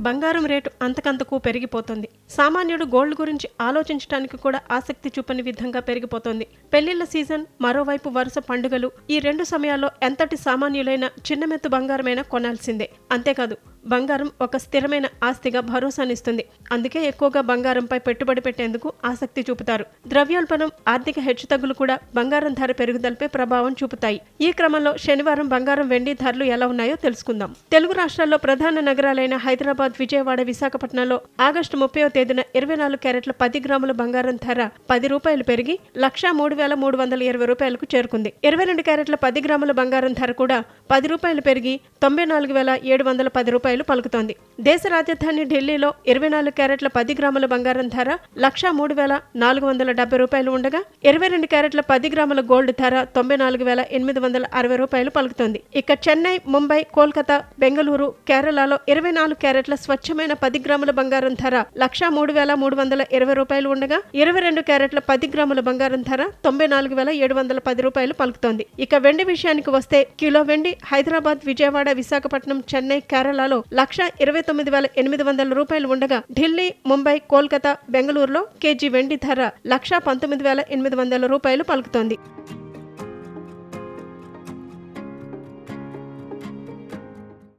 బంగారం రేటు అంతకంతకు పెరిగిపోతుంది. సామాన్యుడు గోల్డ్ గురించి ఆలోచించడానికి కూడా ఆసక్తి చూపని విధంగా పెరిగిపోతోంది. పెళ్లిళ్ల సీజన్, మరోవైపు వరుస పండుగలు, ఈ 2 సమయాల్లో ఎంతటి సామాన్యులైనా చిన్నమెత్తు బంగారమైనా కొనాల్సిందే. అంతేకాదు, బంగారం ఒక స్థిరమైన ఆస్తిగా భరోసానిస్తుంది. అందుకే ఎక్కువగా బంగారంపై పెట్టుబడి పెట్టేందుకు ఆసక్తి చూపుతారు. ద్రవ్యోల్బణం, ఆర్థిక హెచ్చుతగ్గులు కూడా బంగారం ధర పెరుగుదలపై ప్రభావం చూపుతాయి. ఈ క్రమంలో శనివారం బంగారం, వెండి ధరలు ఎలా ఉన్నాయో తెలుసుకుందాం. తెలుగు రాష్ట్రాల్లో ప్రధాన నగరాలైన హైదరాబాద్, విజయవాడ, విశాఖపట్నంలో ఆగస్టు 30వ తేదీన 24 క్యారెట్ల 10 గ్రాముల బంగారం ధర ₹10 పెరిగి 1,03,320 రూపాయలకు చేరుకుంది. 22 క్యారెట్ల 10 గ్రాముల బంగారం ధర కూడా ₹10 పెరిగి 94,710 రూపాయలు పలుకుతోంది. దేశ రాజధాని ఢిల్లీలో 24 క్యారెట్ల 10 గ్రాముల బంగారం ధర 1,03,470 రూపాయలు ఉండగా 22 క్యారెట్ల 10 గ్రాముల గోల్డ్ ధర 94,860 రూపాయలు పలుకుతోంది. ఇక చెన్నై, ముంబై, కోల్కతా, బెంగళూరు, కేరళలో 24 క్యారెట్ల స్వచ్ఛమైన 10 గ్రాముల బంగారం ధర 1,03,320 రూపాయలు ఉండగా 22 క్యారెట్ల 10 గ్రాముల బంగారం ధర 94,710 రూపాయలు పలుకుతోంది. ఇక వెండి విషయానికి వస్తే కిలో వెండి హైదరాబాద్, విజయవాడ, విశాఖపట్నం, చెన్నై, కేరళలో 1,29,800 రూపాయలు ఉండగా ఢిల్లీ, ముంబై, కోల్కతా, బెంగళూరులో కేజీ వెండి ధర 1,19,800 రూపాయలు పలుకుతోంది.